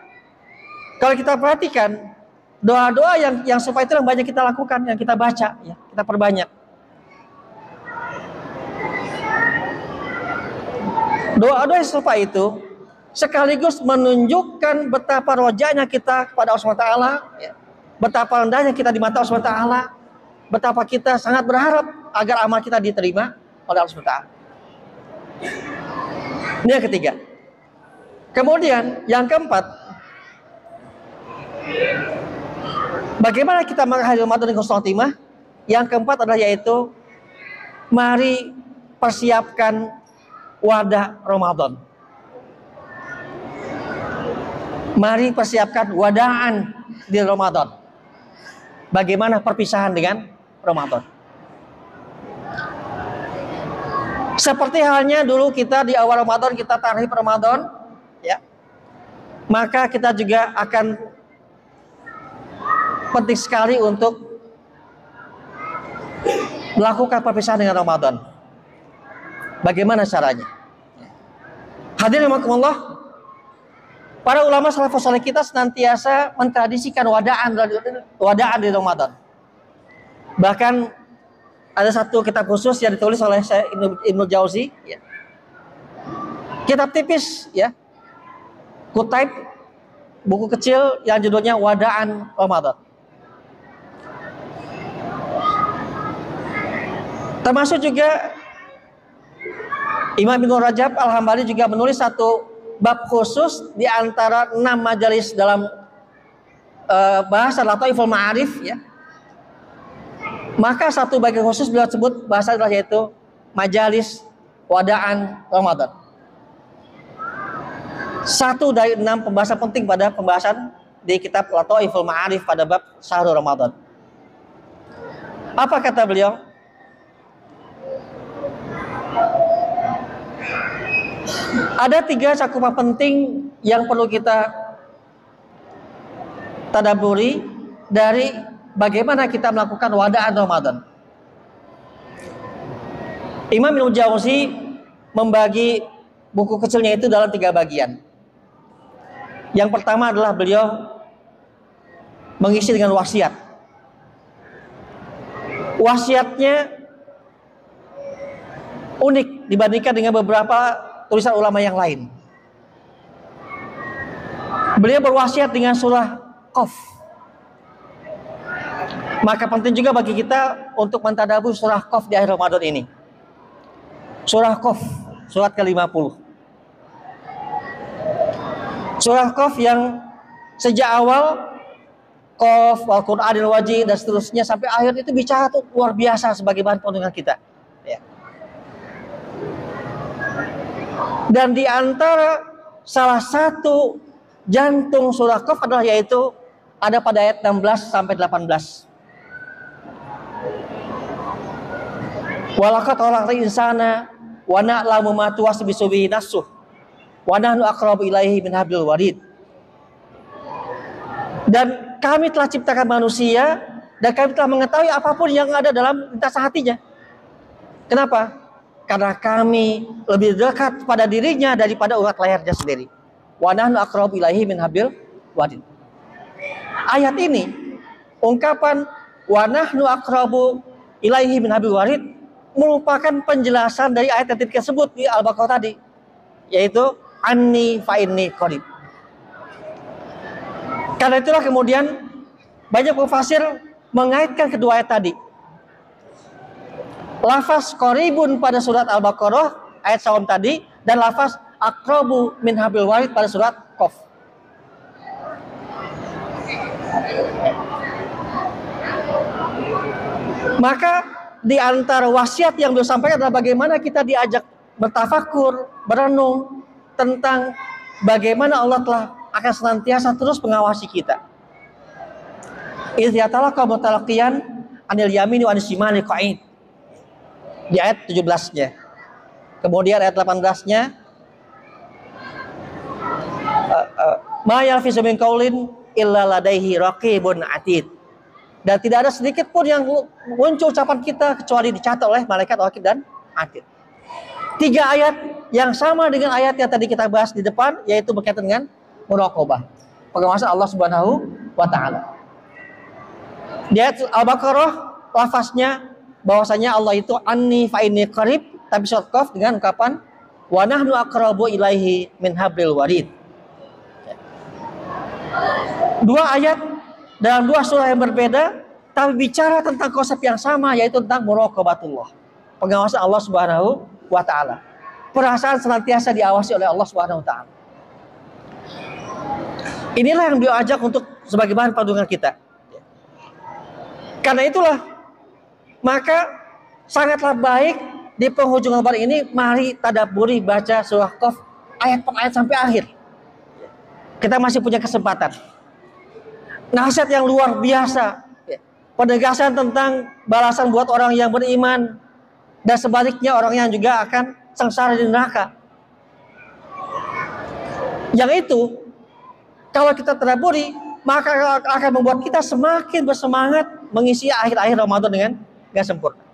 kalau kita perhatikan doa-doa yang serupa itu yang banyak kita lakukan, yang kita baca, ya, kita perbanyak. Doa-doa yang serupa itu sekaligus menunjukkan betapa rojanya kita kepada Allah SWT, ya, betapa rendahnya kita di mata Allah SWT, betapa kita sangat berharap agar amal kita diterima oleh Allah SWT. Ini yang ketiga. Kemudian yang keempat, bagaimana kita mengakhiri Ramadan dengan husnul khotimah? Yang keempat adalah yaitu mari persiapkan wadah Ramadan. Mari persiapkan wadaan di Ramadan. Bagaimana perpisahan dengan Ramadan? Seperti halnya dulu kita di awal Ramadan kita tarhib Ramadan, ya. Maka kita juga akan penting sekali untuk melakukan perpisahan dengan Ramadan. Bagaimana caranya? Hadirin rahimakumullah, para ulama salafus saleh kita senantiasa mentradisikan wadaan di Ramadan. Bahkan ada satu kitab khusus yang ditulis oleh Ibnu Jauzi, ya. Kitab tipis, ya, kutaib, buku kecil yang judulnya Wadaan Ramadan. Termasuk juga Imam Ibnu Rajab Al-Hambali juga menulis satu bab khusus di antara 6 majelis dalam bahasa Lataiful Ma'arif, ya. Maka satu bagian khusus beliau sebut bahasa adalah yaitu majalis wadaan Ramadan. Satu dari 6 pembahasan penting pada pembahasan di kitab Lataiful Ma'arif pada bab Syahrul Ramadan. Apa kata beliau? Ada 3 cakupan penting yang perlu kita tadaburi dari bagaimana kita melakukan wadaan Ramadan. Imam Ibnu Jauzi membagi buku kecilnya itu dalam 3 bagian. Yang pertama adalah beliau mengisi dengan wasiat. Wasiatnya unik dibandingkan dengan beberapa tulisan ulama yang lain. Beliau berwasiat dengan surah Qaf. Maka penting juga bagi kita untuk mentadabbur surah Qaf di akhir Ramadan ini. Surah Qaf, surat ke-50. Surah Qaf yang sejak awal Qaf, Al-Qur'anil Wajid dan seterusnya sampai akhir itu bicara tuh luar biasa sebagai bahan penungan kita. Ya. Dan di antara salah satu jantung surah Qaf adalah yaitu ada pada ayat 16 sampai 18. Walaqad khalaqnal insana wa na'lamu ma tuwaswisu bihi nafsuh wa nahnu aqrabu ilaihi min hablil warid. Dan kami telah ciptakan manusia dan kami telah mengetahui apapun yang ada dalam lintasan hatinya. Kenapa? Karena kami lebih dekat pada dirinya daripada urat lehernya sendiri. Wa nahnu aqrabu ilaihi min hablil warid. Ayat ini, ungkapan wa nahnu aqrabu ilaihi min hablil warid merupakan penjelasan dari ayat yang tersebut di Al-Baqarah tadi, yaitu anni fa inni qarib. Karena itulah kemudian banyak mufasir mengaitkan kedua ayat tadi. Lafaz qaribun pada surat Al-Baqarah ayat salam tadi dan lafaz aqrabu min hablil warid pada surat Qaf. Maka di antara wasiat yang beliau sampaikan adalah bagaimana kita diajak bertafakur, berenung tentang bagaimana Allah telah akan senantiasa terus mengawasi kita. Idz yatalaqa mutalaqiyan anil yamini wa anis shimali qa'id. Di ayat 17-nya. Kemudian ayat 18-nya ma yalfizu min qaulin illa ladaihi raqibun atid. Dan tidak ada sedikit pun yang muncul ucapan kita kecuali dicatat oleh malaikat raqib dan atid. 3 ayat yang sama dengan ayat yang tadi kita bahas di depan, yaitu berkaitan dengan muraqabah, pengawasan Allah Subhanahu wa taala. Di ayat Al-Baqarah lafaznya bahwasanya Allah itu anni fa inni qarib, tapi surat Qaf dengan ungkapan wa nahnu aqrabu ilaihi min hablil warid. 2 ayat dalam 2 surah yang berbeda, tapi bicara tentang konsep yang sama, yaitu tentang muraqabatullah, pengawasan Allah Subhanahu wa taala. Perasaan senantiasa diawasi oleh Allah Subhanahu wa taala. Inilah yang beliau ajak untuk sebagai bahan panduan kita. Karena itulah, maka sangatlah baik di penghujung lebaran ini mari tadabburi baca surah Qaf ayat per ayat sampai akhir. Kita masih punya kesempatan. Nasihat yang luar biasa, penegasan tentang balasan buat orang yang beriman dan sebaliknya orang yang juga akan sengsara di neraka. Yang itu kalau kita tadabburi maka akan membuat kita semakin bersemangat mengisi akhir-akhir Ramadan dengan sempurna.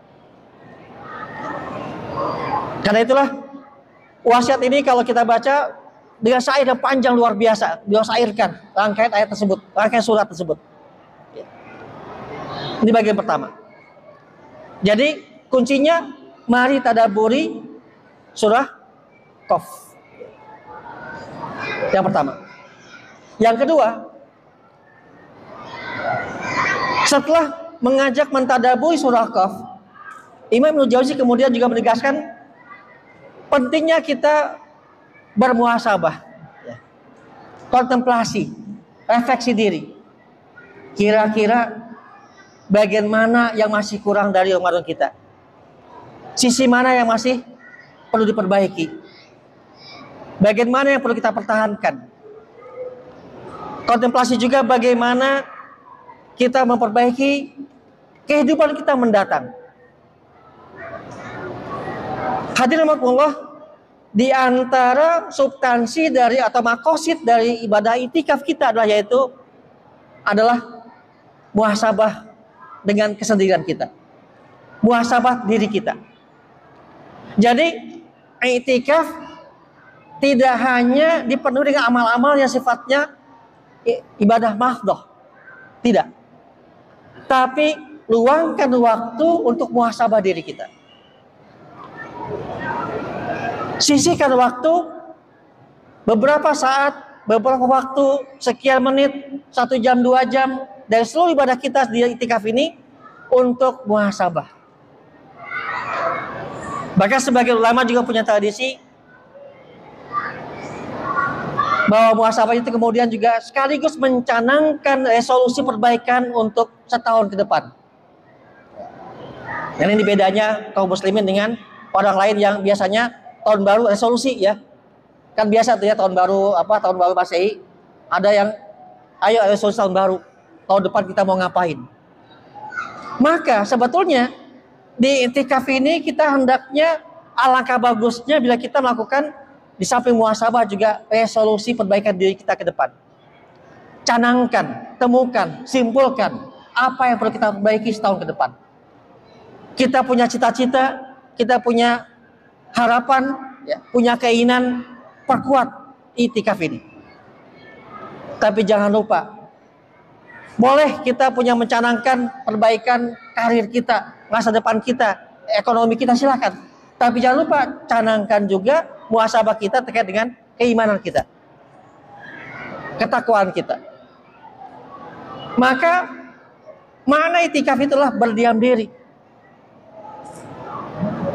Karena itulah wasiat ini kalau kita baca dengan syair yang panjang luar biasa, beliau syairkan rangkaian ayat tersebut, rangkaian surat tersebut. Ini bagian pertama. Jadi kuncinya mari tadabburi surah Qaf. Yang pertama. Yang kedua, setelah mengajak mentadabburi surah Qaf, Imam Ibnu Jauzi kemudian juga menegaskan pentingnya kita bermuhasabah, kontemplasi, refleksi diri. Kira-kira bagian mana yang masih kurang dari Ramadan kita? Sisi mana yang masih perlu diperbaiki? Bagian mana yang perlu kita pertahankan? Kontemplasi juga bagaimana kita memperbaiki kehidupan kita mendatang. Hadirin rahimakumullah, di antara substansi dari atau makosid dari ibadah itikaf kita adalah muhasabah dengan kesendirian kita, muhasabah diri kita. Jadi i'tikaf tidak hanya dipenuhi dengan amal-amal yang sifatnya ibadah mahdhah, tidak. Tapi luangkan waktu untuk muhasabah diri kita. Sisihkan waktu beberapa saat, beberapa waktu, sekian menit, 1 jam, 2 jam dari seluruh ibadah kita di i'tikaf ini untuk muhasabah. Bahkan sebagian ulama juga punya tradisi bahwa muhasabah itu kemudian juga sekaligus mencanangkan resolusi perbaikan untuk setahun ke depan. Yang ini bedanya kaum muslimin dengan orang lain yang biasanya tahun baru resolusi ya. Kan biasa tuh ya tahun baru Masehi ada yang ayo resolusi tahun baru. Tahun depan kita mau ngapain? Maka sebetulnya di i'tikaf ini kita hendaknya alangkah bagusnya bila kita melakukan di samping muhasabah juga resolusi perbaikan diri kita ke depan. Canangkan, temukan, simpulkan apa yang perlu kita perbaiki setahun ke depan. Kita punya cita-cita, kita punya harapan, ya, punya keinginan, perkuat i'tikaf ini. Tapi jangan lupa, boleh kita punya mencanangkan perbaikan karir kita, masa depan kita, ekonomi kita, silakan. Tapi jangan lupa canangkan juga muhasabah kita terkait dengan keimanan kita, ketakwaan kita. Maka makna i'tikaf itulah berdiam diri.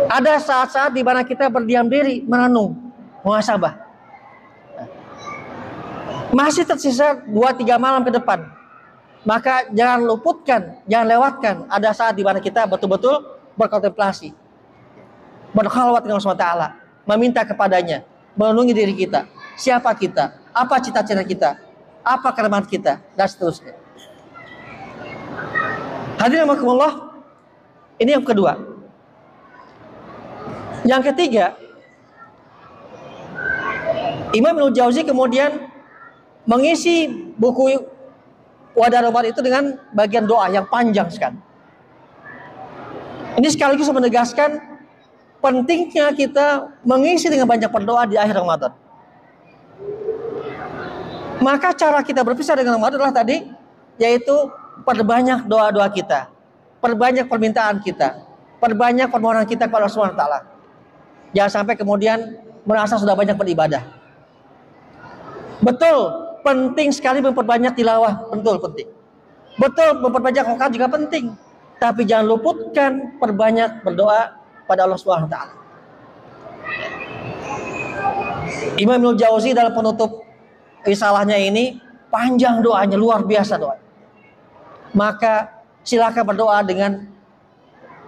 Ada saat-saat di mana kita berdiam diri, merenung, muhasabah. Masih tersisa 2-3 malam ke depan. Maka jangan luputkan, jangan lewatkan ada saat di mana kita betul-betul berkontemplasi, berkhalwat dengan Allah SWT, meminta kepadanya, merenungi diri kita, siapa kita, apa cita-cita kita, apa kelemahan kita, dan seterusnya. Hadirin rahimakumullah, ini yang kedua. Yang ketiga, Imam Ibnu Jauzi kemudian mengisi buku Wadah Ramadan itu dengan bagian doa yang panjang sekali. Ini sekaligus menegaskan pentingnya kita mengisi dengan banyak berdoa di akhir Ramadan. Maka cara kita berpisah dengan Ramadan adalah tadi, yaitu perbanyak doa-doa kita, perbanyak permintaan kita, perbanyak permohonan kita kepada Allah Subhanahu wa taala. Jangan sampai kemudian merasa sudah banyak beribadah. Betul, penting sekali memperbanyak tilawah, betul penting. Betul, memperbanyak rokaat juga penting. Tapi jangan luputkan perbanyak berdoa pada Allah Subhanahu wa taala. Imam Ibnu Jauzi dalam penutup risalahnya ini panjang doanya, luar biasa doa. Maka silakan berdoa dengan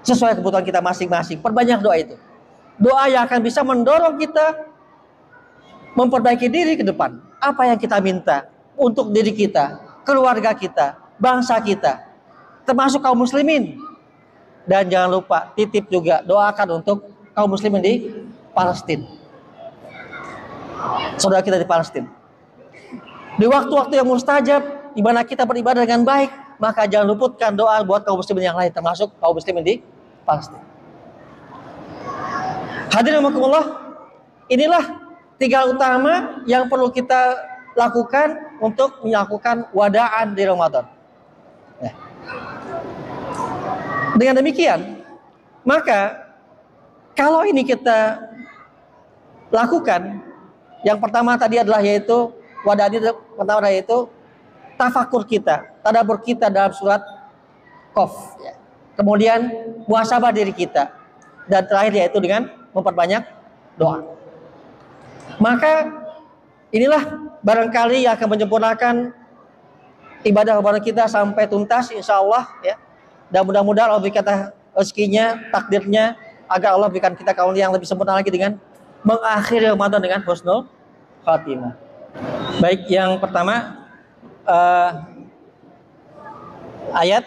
sesuai kebutuhan kita masing-masing. Perbanyak doa itu. Doa yang akan bisa mendorong kita memperbaiki diri ke depan. Apa yang kita minta untuk diri kita, keluarga kita, bangsa kita, termasuk kaum muslimin. Dan jangan lupa titip juga doakan untuk kaum muslimin di Palestina, saudara kita di Palestina. Di waktu-waktu yang mustajab, di mana kita beribadah dengan baik, maka jangan luputkan doa buat kaum muslimin yang lain, termasuk kaum muslimin di Palestina. Hadirin rahimakumullah, inilah 3 utama yang perlu kita lakukan untuk melakukan wadaan di Ramadan. Ya. Dengan demikian, maka kalau ini kita lakukan, yang pertama tadi adalah yaitu wadaan itu pertama yaitu tafakur kita, tadabbur kita dalam surat Qaf. Ya. Kemudian muhasabah diri kita, dan terakhir yaitu dengan memperbanyak doa. Maka inilah barangkali yang akan menyempurnakan ibadah Ramadan kita sampai tuntas, insya Allah ya. Dan mudah-mudahan Allah berikan rezekinya, takdirnya, agar Allah berikan kita kaum yang lebih sempurna lagi dengan mengakhiri Ramadan dengan husnul khatimah. Baik, yang pertama ayat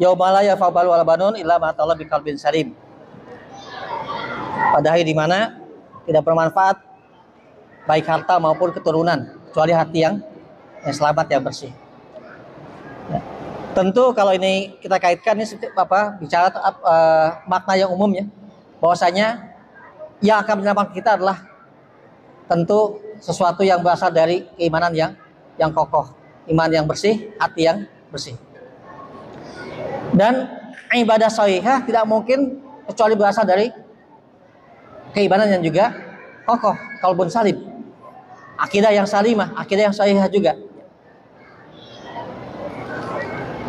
yaumala yafa'alu wala banun illa ma ta'ala biqalbin salim. Pada hari di mana tidak bermanfaat baik harta maupun keturunan kecuali hati yang selamat, yang bersih. Ya. Tentu kalau ini kita kaitkan ini bicara makna yang umum ya, bahwasanya yang akan menyelamatkan kita adalah tentu sesuatu yang berasal dari keimanan yang kokoh, iman yang bersih, hati yang bersih. Dan ibadah shahihah tidak mungkin kecuali berasal dari keimanan yang juga kokoh, qalbun salim, akidah yang salimah, akidah yang shahihah juga.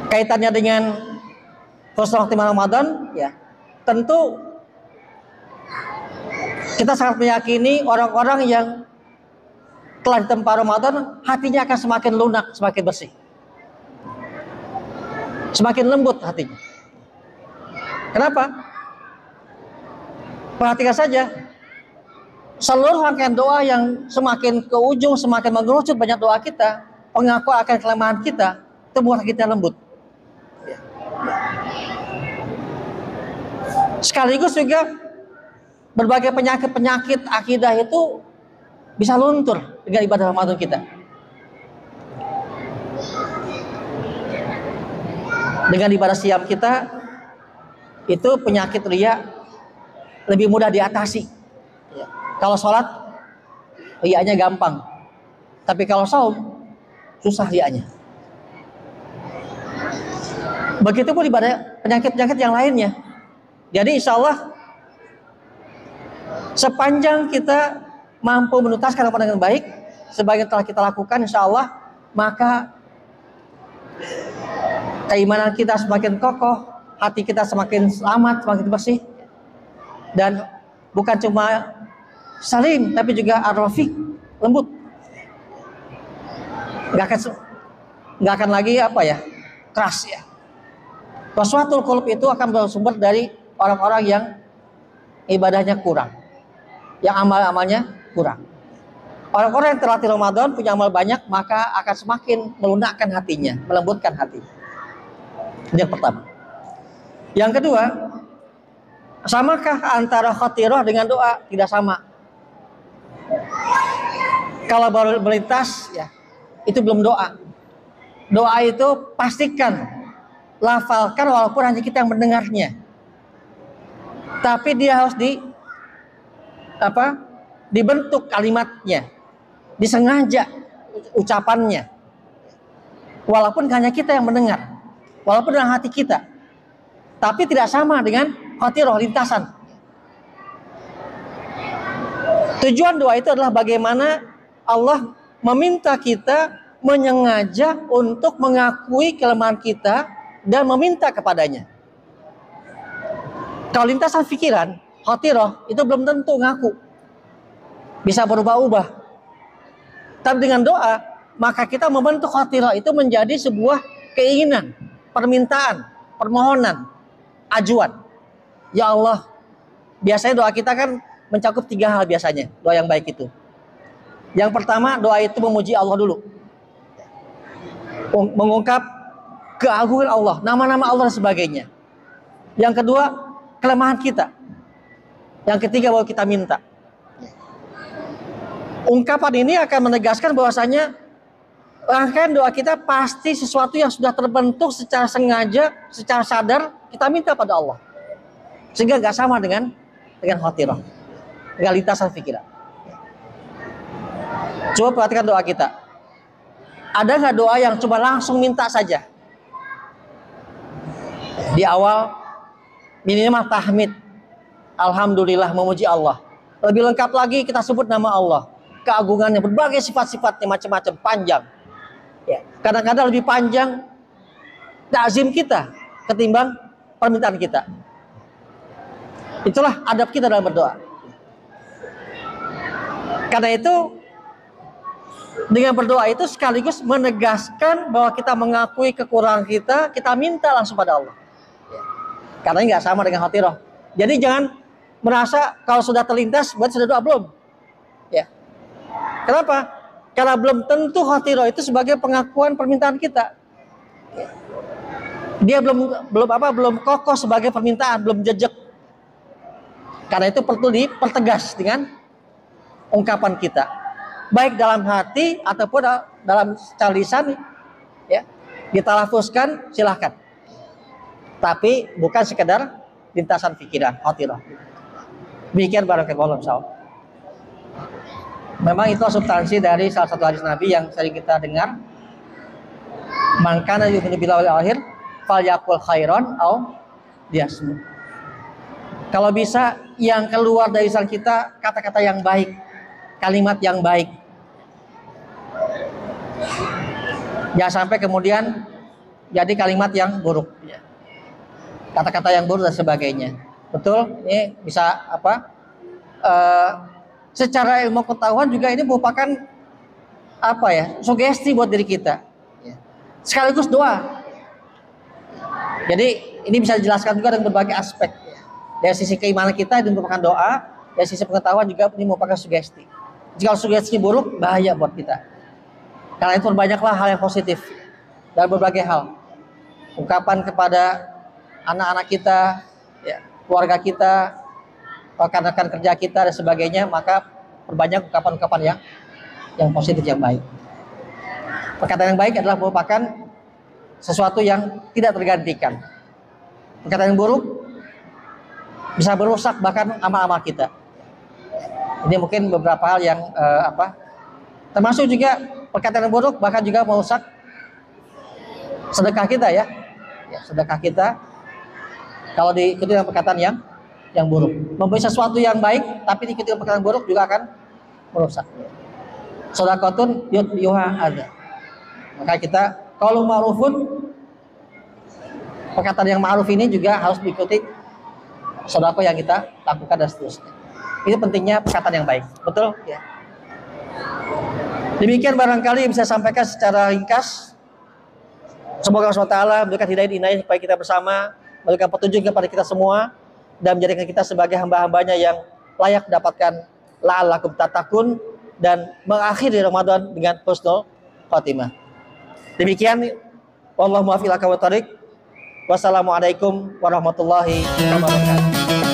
Kaitannya dengan husnul khotimah Ramadan, ya tentu kita sangat meyakini orang-orang yang telah ditempa Ramadan, hatinya akan semakin lunak, semakin bersih, semakin lembut hatinya. Kenapa? Perhatikan saja, seluruh rangkaian doa yang semakin ke ujung, semakin mengerucut banyak doa kita, pengakuan akan kelemahan kita, itu buat kita lembut. Sekaligus juga berbagai penyakit-penyakit akidah itu bisa luntur dengan ibadah Ramadan kita. Dengan ibadah siam kita, itu penyakit riya lebih mudah diatasi. Kalau sholat, riyanya gampang. Tapi kalau saum, susah riyanya. Begitupun ibadah penyakit-penyakit yang lainnya. Jadi insya Allah, sepanjang kita mampu menuntaskan Ramadan dengan baik, sebagian telah kita lakukan, insya Allah, maka keimanan kita semakin kokoh, hati kita semakin selamat, semakin bersih, dan bukan cuma salim, tapi juga ar-rafiq, lembut. Nggak akan lagi keras ya. Qaswatul qulub itu akan bersumber dari orang-orang yang ibadahnya kurang, yang amal-amalnya kurang. Orang-orang yang terlatih Ramadan punya amal banyak, maka akan semakin melunakkan hatinya, melembutkan hati. Yang pertama. Yang kedua, samakah antara khatirah dengan doa? Tidak sama. Kalau baru melintas, ya itu belum doa. Doa itu pastikan, lafalkan walaupun hanya kita yang mendengarnya. Tapi dia harus dibentuk kalimatnya, disengaja ucapannya, walaupun hanya kita yang mendengar, walaupun dalam hati kita, tapi tidak sama dengan khatirah, lintasan. Tujuan doa itu adalah bagaimana Allah meminta kita menyengaja untuk mengakui kelemahan kita dan meminta kepadanya. Kalau lintasan pikiran, khatirah, itu belum tentu ngaku, bisa berubah-ubah. Tapi dengan doa, maka kita membentuk khatirah itu menjadi sebuah keinginan, permintaan, permohonan, ajuan. Ya Allah, biasanya doa kita kan mencakup 3 hal biasanya, doa yang baik itu. Yang pertama, doa itu memuji Allah dulu, mengungkap keagungan Allah, nama-nama Allah dan sebagainya. Yang kedua, kelemahan kita. Yang ketiga, baru kita minta. Ungkapan ini akan menegaskan bahwasanya rangkaian doa kita pasti sesuatu yang sudah terbentuk secara sengaja, secara sadar, kita minta pada Allah. Sehingga gak sama dengan khatirah, dengan lintasan pikiran. Coba perhatikan doa kita. Ada gak doa yang cuma langsung minta saja? Di awal minimal tahmid, alhamdulillah, memuji Allah. Lebih lengkap lagi kita sebut nama Allah, keagungannya, berbagai sifat-sifatnya, macam-macam, panjang. Ya, kadang-kadang lebih panjang takzim kita ketimbang permintaan kita. Itulah adab kita dalam berdoa. Karena itu, dengan berdoa itu sekaligus menegaskan bahwa kita mengakui kekurangan kita, kita minta langsung pada Allah. Karena ini nggak sama dengan khatirah. Jadi jangan merasa kalau sudah terlintas berarti sudah doa, belum. Ya. Kenapa? Karena belum tentu khatirah itu sebagai pengakuan permintaan kita. Ya. Dia belum kokoh sebagai permintaan, belum jejak. Karena itu perlu dipertegas dengan ungkapan kita, baik dalam hati ataupun dalam secara lisan, ya, ditalafuzkan silahkan. Tapi bukan sekedar lintasan pikiran, khatirah. Demikian barakallahu insyaallah. Memang itu substansi dari salah satu hadis Nabi yang sering kita dengar. Man kana yu'minu billahi wal akhir falyaqul khairan aw liyasmut. Kalau bisa yang keluar dari lisan kita kata-kata yang baik, kalimat yang baik. Jangan sampai kemudian jadi kalimat yang buruk, kata-kata yang buruk dan sebagainya. Betul? Ini bisa apa? Secara ilmu pengetahuan juga ini merupakan apa ya? Sugesti buat diri kita. Sekaligus doa. Jadi ini bisa dijelaskan juga dengan berbagai aspek. Dari sisi keimanan kita ini merupakan doa, dari sisi pengetahuan juga ini merupakan sugesti. Jika sugesti buruk, bahaya buat kita. Karena itu banyaklah hal yang positif dan berbagai hal. Ungkapan kepada anak-anak kita, ya, keluarga kita, rekan-rekan kerja kita dan sebagainya, maka perbanyak ungkapan-ungkapan yang positif, yang baik. Perkataan yang baik adalah merupakan sesuatu yang tidak tergantikan. Perkataan yang buruk bisa merusak bahkan amal-amal kita. Ini mungkin beberapa hal yang termasuk juga perkataan yang buruk bahkan juga merusak sedekah kita, ya sedekah kita kalau diikuti dengan perkataan yang buruk. Memberi sesuatu yang baik tapi diikuti dengan perkataan buruk juga akan merusak. Shadaqatun yuha ada. Maka kita kalau ma'rufun, perkataan yang ma'ruf ini juga harus diikuti sedekah yang kita lakukan dan seterusnya. Ini pentingnya perkataan yang baik. Betul? Ya. Demikian barangkali bisa sampaikan secara ringkas. Semoga Allah SWT memberikan hidayah inayah supaya kita bersama, memberikan petunjuk kepada kita semua dan menjadikan kita sebagai hamba-hambanya yang layak mendapatkan la'allakum tattaqun dan mengakhiri Ramadan dengan husnul khatimah. Demikian, wallahu muwaffiq ila aqwamit thoriq. Wassalamualaikum warahmatullahi wabarakatuh.